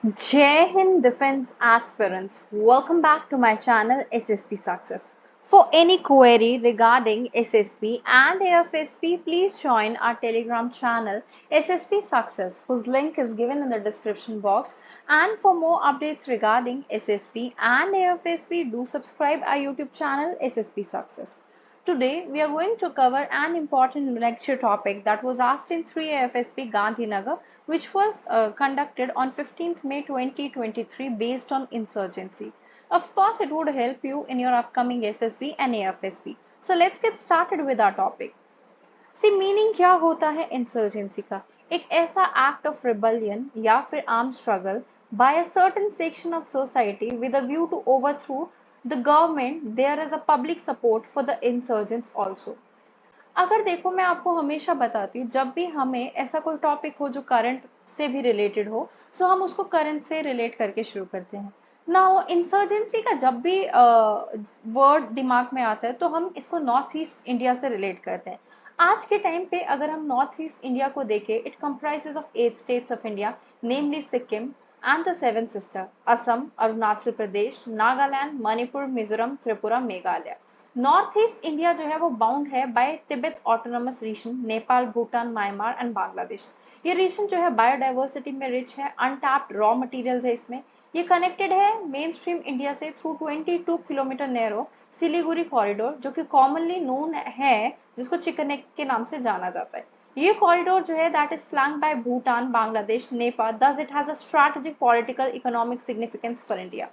Jai Hind Defense Aspirants, welcome back to my channel SSP Success. For any query regarding SSP and AFSP, please join our Telegram channel SSP Success, whose link is given in the description box. And for more updates regarding SSP and AFSP, do subscribe our YouTube channel SSP Success. Today, we are going to cover an important lecture topic that was asked in 3AFSP Gandhinagar, which was conducted on 15th May 2023 based on insurgency. Of course, it would help you in your upcoming SSB and AFSP. So let's get started with our topic. See meaning क्या होता है insurgency का? एक ऐसा act of rebellion या फिर arm struggle by a certain section of society with a view to overthrow the government there is a public support for the insurgents also. अगर देखो, मैं आपको हमेशा बताती हूँ, जब भी हमें ऐसा कोई टॉपिक हो जो करंट से भी रिलेटेड हो, सो हम उसको करंट से रिलेट करके शुरू करते हैं ना. वो इंसर्जेंसी का जब भी वर्ड दिमाग में आता है तो हम इसको नॉर्थ ईस्ट इंडिया से रिलेट करते हैं. आज के टाइम पे अगर हम नॉर्थ ईस्ट इंडिया को देखें, it comprises of 8 states of India, namely Sikkim and the seven sister Assam, Arunachal Pradesh, Nagaland, Manipur, Mizoram, Tripura, Meghalaya. North east India जो है वो बाउंड है by Tibet autonomous region, Nepal, Bhutan, Myanmar and Bangladesh. ये रीजन जो है बायोडाइवर्सिटी में रिच है, अनटैप्ड रॉ मटेरियल्स है इसमें. ये कनेक्टेड है मेन स्ट्रीम इंडिया से through 22 kilometre narrow Siliguri corridor, जो कि कॉमनली नोन है, जिसको चिकन नेक के नाम से जाना जाता है. ये कॉरिडोर जो है that is flanked by Bhutan, Bangladesh, Nepal. Thus it has a strategic political economic significance for India.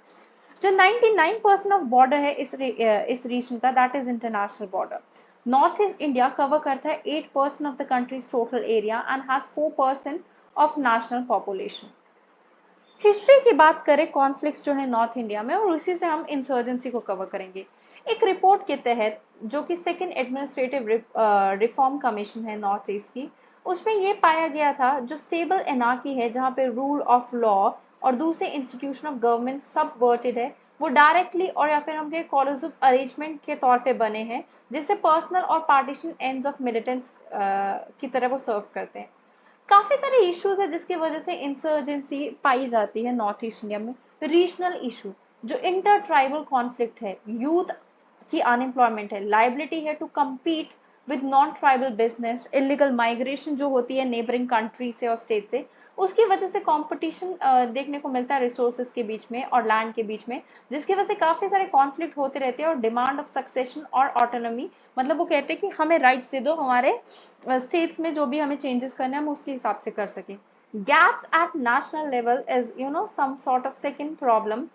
जो 99% ऑफ बॉर्डर है इस रीजन का, that is international border. North east India cover करता है 8% of the country's total area and has 4% of national population. History की बात करें conflicts जो है नॉर्थ इंडिया में, और उसी से हम इंसर्जेंसी को कवर करेंगे. एक रिपोर्ट के तहत, जो कि सेकेंड एडमिनिस्ट्रेटिव रिफॉर्म कमीशन है नॉर्थ ईस्ट की, उसमें ये पाया गया था जो स्टेबल एनार्की है, जहाँ पे रूल ऑफ लॉ और दूसरे इंस्टीट्यूशन ऑफ गवर्नमेंट सबवर्टेड है, वो डायरेक्टली और या फिर हम कहें कोलिजिव अरेंजमेंट के तौर पे बने हैं, जिससे पर्सनल और पार्टीशन एंड्स ऑफ मिलिटेंट्स की तरह वो सर्व करते हैं. काफी सारे इश्यूज है जिसकी वजह से इंसर्जेंसी पाई जाती है नॉर्थ ईस्ट इंडिया में. रीजनल इशू, जो इंटर ट्राइबल कॉन्फ्लिक्ट है, यूथ की अनएम्प्लॉयमेंट है, लाइबिलिटी है to compete with non tribal business, illegal migration जो होती है नेबरिंग कंट्री से और स्टेट से, उसकी वजह से कंपटीशन देखने को मिलता है रिसोर्सेज के बीच में और लैंड के बीच में, जिसकी वजह से काफी सारे कॉन्फ्लिक्ट होते रहते हैं. और डिमांड ऑफ सक्सेशन और ऑटोनॉमी, मतलब वो कहते हैं कि हमें राइट्स दे दो, हमारे स्टेट्स में जो भी हमें चेंजेस करने हैं हम उसके हिसाब से कर सकें. Gaps at national level is some sort of second problem,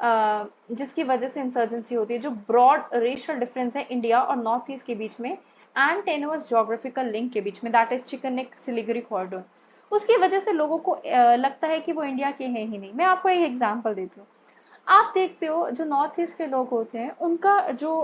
जिसकी वजह से इंसर्जेंसी होती है. जो ब्रॉड रेशियल डिफरेंस है इंडिया और नॉर्थ ईस्ट के बीच में एंड टेनुअस जोग्राफिकल लिंक के बीच में, that is chicken neck Siliguri corridor, उसकी वजह से लोगों को लगता है कि वो इंडिया के हैं ही नहीं. मैं आपको एक एग्जांपल देती हूँ. आप देखते हो जो नॉर्थ ईस्ट के लोग होते हैं, उनका जो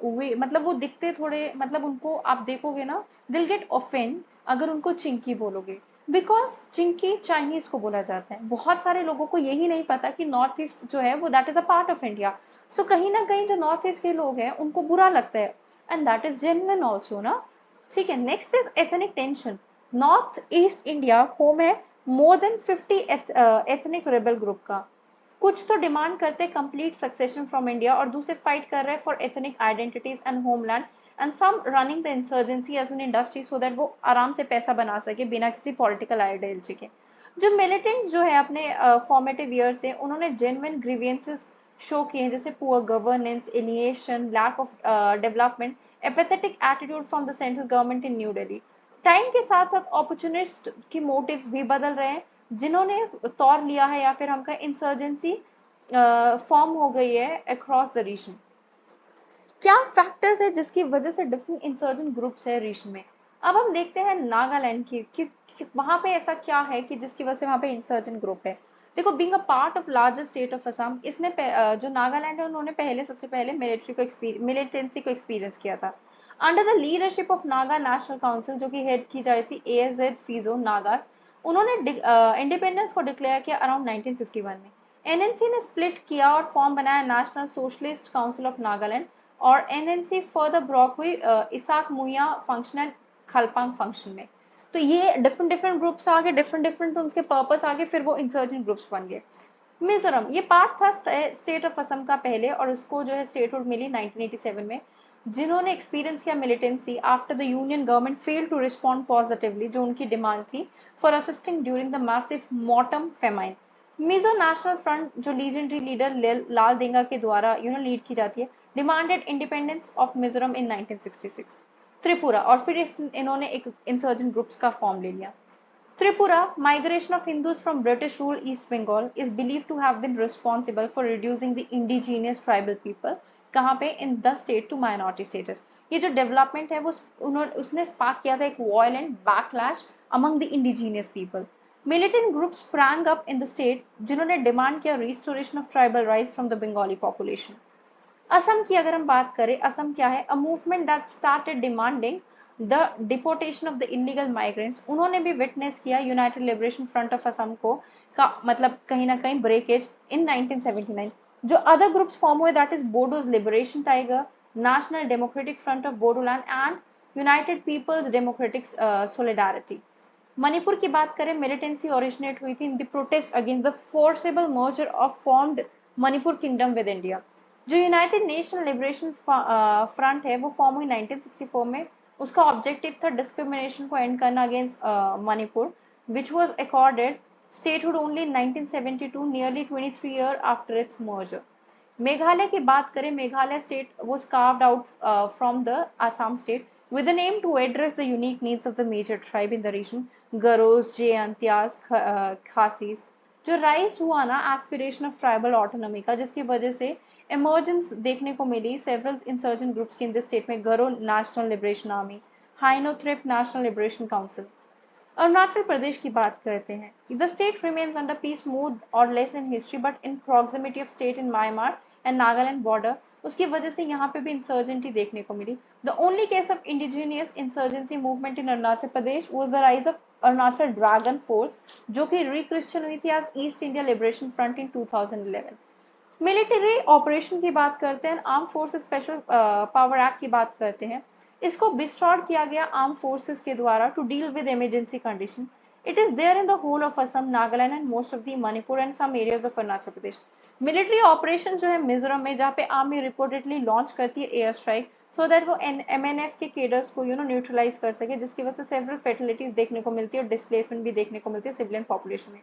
वे, मतलब वो दिखते थोड़े, मतलब उनको आप देखोगे ना, दिल गेट ऑफेंड अगर उनको चिंकी बोलोगे, बिकॉज चिंकी चाइनीज को बोला जाता है. बहुत सारे लोगों को यही नहीं पता कि नॉर्थ ईस्ट जो है वो that is a part of India. So कहीं ना कहीं जो नॉर्थ ईस्ट के लोग हैं उनको बुरा लगता है, and that is genuine also ना. ठीक है, next is ethnic tension. North east India home है more than 50 ethnic rebel group का. कुछ तो डिमांड करते हैं कंप्लीट सक्सेशन फ्रॉम इंडिया, और दूसरे फाइट कर रहे हैं for ethnic identities and homeland, and some running the insurgency as an industry so that वो आराम से पैसा बना सके बिना किसी पॉलिटिकल आइडियोलॉजी के. जो मिलिटेंट्स जो है अपने फॉर्मेटिव ईयर से, उन्होंने जेन्युइन ग्रीवियंसेस शो किए हैं, जैसे poor governance, alienation, lack of development, apathetic attitude from the central government in New Delhi. Time के साथ साथ अपॉर्चुनिस्ट की मोटिव्स भी बदल रहे हैं, जिन्होंने तौर लिया है या फिर हम कहें इंसर्जेंसी फॉर्म हो गई है अक्रॉस द रीजन. क्या फैक्टर्स है जिसकी वजह से डिफरेंट इंसर्जेंट ग्रुप्स है रीजन में? अब हम देखते हैं नागालैंड की कि वहां पे ऐसा क्या है कि जिसकी वजह से वहां पे इंसर्जेंट ग्रुप है. देखो, being a part of largest state of Assam, इसने जो नागालैंड है उन्होंने सबसे पहले मिलिटेंसी को एक्सपीरियंस किया था under the leadership of Naga national council, जो कि हेड की जा रही थी एएजेड फीजो नागास. उन्होंने इंडिपेंडेंस को डिक्लेयर किया अराउंड 1951 में. एनएनसी ने स्प्लिट किया और फॉर्म बनाया national socialist council of Nagaland, और एनएनसी फर्दर ब्रॉक हुई इसाक मुया फंक्शन एंड खलपांग फंक्शन में. तो ये डिफरेंट डिफरेंट ग्रुप्स आ गए, डिफरेंट डिफरेंट उनके पर्पस आ गए, फिर वो इंसर्जेंट ग्रुप्स बन गए। मिजोरम ये पार्ट था स्टेट ऑफ असम का पहले, और उसको जो है स्टेटहुड मिली 1987 में। जिन्होंने एक्सपीरियंस किया militancy after the union government fail to respond positively, जो उनकी डिमांड थी for assisting during the massive mautam famine. Mizo National Front जो लीजेंडरी लीडर लाल देंगा के द्वारा लीड की जाती है, demanded independence of Mizoram in 1966। Tripura, और फिर इन्होंने एक इंसर्जेंट ग्रुप्स का फॉर्म ले लिया। Tripura, migration of Hindus from British rule East Bengal is believed to have been responsible for reducing the indigenous tribal people कहाँ पे in the state to minority status। ये जो डेवलपमेंट है वो उसने स्पार्क किया था एक violent backlash among the indigenous people। Militant groups sprang up in the state जिन्होंने डिमांड किया restoration of tribal rights from the Bengali population। Assam की अगर हम बात करें, असम क्या है, a movement that started demanding the deportation of the illegal migrants. उन्होंने भी विटनेस किया United liberation front of Assam को का मतलब कहीं ना कहीं ब्रेकेज इन 1979। जो अदर ग्रुप्स फॉर्म हुए that is Bodos liberation tiger, national democratic front of Bodoland and united people's democratic solidarity. Manipur की बात करें, मिलिटेंसी ओरिजिनेट हुई थी in the protest against the forcible merger of formed Manipur kingdom with India. जो united national liberation front है वो form हुई 1964 में। उसका ऑब्जेक्टिव था डिस्क्रिमिनेशन को एंड करना against Manipur, which was accorded statehood only in 1972, nearly 23 year after it's merger. Meghalaya की बात करें, Meghalaya state was carved out from the Assam state with the aim to address the unique needs of the major tribe in the region, Garos, Jayantias, Khasis। जो rise हुआ ना aspiration of tribal autonomy का, जिसकी वजह से emergence देखने को मिली several insurgent groups की इन दिस स्टेट में, Garo National Liberation Army, Hynniewtrep National Liberation Council. Arunachal Pradesh की बात करते हैं। The state remains under peace more or less in history but in proximity of state in Myanmar and Nagaland border, उसकी वजह से यहाँ पे भी इंसर्जेंटी देखने को मिली। The only case of indigenous insurgency movement in Arunachal Pradesh was the rise of Arunachal dragon force, जो कि रिक्रिश्चन हुई थी as east India liberation front in 2011। Military operation की बात करते हैं, arm forces special power act की बात करते हैं। इसको बिस्टॉर्ड किया गया आर्म फोर्सेस के द्वारा to deal with emergency condition. It is there in the whole of Assam, Nagaland and most of the Manipur and some areas of Arunachal Pradesh. Military operation जो है मिजोरम में, जहाँ पे आर्मी रिपोर्टेडली लॉन्च करती है एयर स्ट्राइक सो दैट वो एमएनएफ के केडर्स को न्यूट्रलाइज कर सके, जिसकी वजह से सेवरल फेटिलिटीज देखने को मिलती है और डिस्प्लेसमेंट भी देखने को मिलती है सिविलियन पॉपुलेशन में।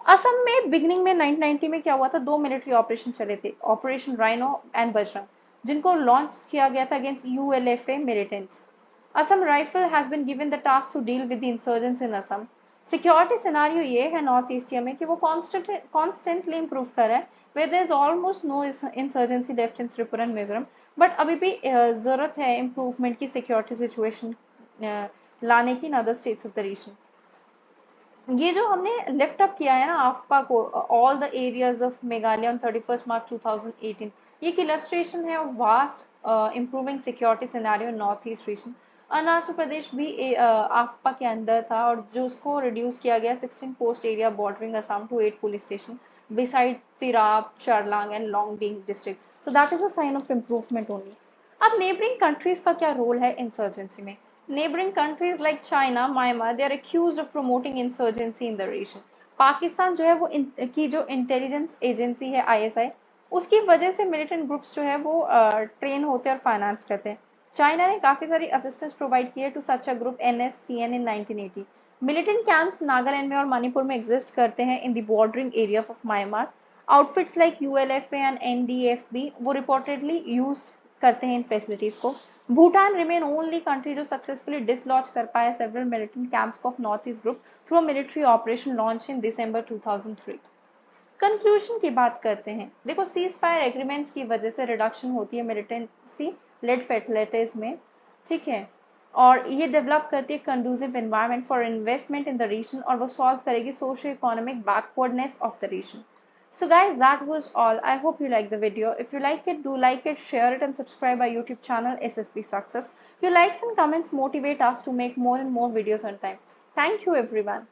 असम में बिगिनिंग में 1990 में क्या हुआ था, दो मिलिट्री ऑपरेशन चले थे, ऑपरेशन राइनो एंड बजरंग, जिनको लॉन्च किया गया था against ULFA militants. Assam rifle has been given the task to deal with the insurgents in Assam. Security scenario ये है नॉर्थ ईस्ट में कि वो कॉन्स्टेंटली इंप्रूव कर रहा है, where there is almost no insurgency left in Tripura and Mizoram, but अभी भी जरूरत है इंप्रूवमेंट की सिक्योरिटी सिचुएशन लाने की in other states of the region. ये जो हमने लिफ्ट अप किया है ना आफ्पा को, all the areas of Meghalaya on 31 March 2018, ये एक इलस्ट्रेशन है of vast improving security scenario in north east region. Arunachal Pradesh भी आफ्पा के अंदर था, और जो उसको रिड्यूस किया गया 16 post area bordering Assam to 8 police station beside Tirap, Changlang and Longding district. So that is a sign of improvement only. अब नेबरिंग कंट्रीज का क्या रोल है इंसर्जेंसी में? Neighboring countries like China, Myanmar, they are accused of promoting insurgency in the region। Pakistan जो है वो की जो इंटेलिजेंस एजेंसी है आईएसआई, उसकी वजह से मिलिटेंट ग्रुप्स जो है वो ट्रेन होते हैं और फाइनेंस करते हैं। चाइना ने काफी सारी असिस्टेंस प्रोवाइड की है to such a group NSCN in 1980। Militant camps Nagaland में और मणिपुर में एग्जिस्ट करते हैं in the bordering area of Myanmar. Outfits like ULFA and NDFB वो रिपोर्टेडली यूज करते हैं इन फैसिलिटीज को। भूटान रिमेन ओनली कंट्री जो सक्सेसफुली डिसलॉन्च कर पाया several militant camps of north east group through a military operation launch in December 2003। Conclusion की बात करते हैं, देखो सीज फायर एग्रीमेंट्स की वजह से रिडक्शन होती है मिलिटेंसी लेड फैसिलिटीज में, ठीक है, और ये डेवलप करती है conducive environment for investment in the region, और वो सॉल्व करेगी socio economic backwardness of the region. So guys, that was all. I hope you like the video. If you like it, do like it, share it and subscribe our YouTube channel SSP Success. Your likes and comments motivate us to make more and more videos on time. Thank you everyone.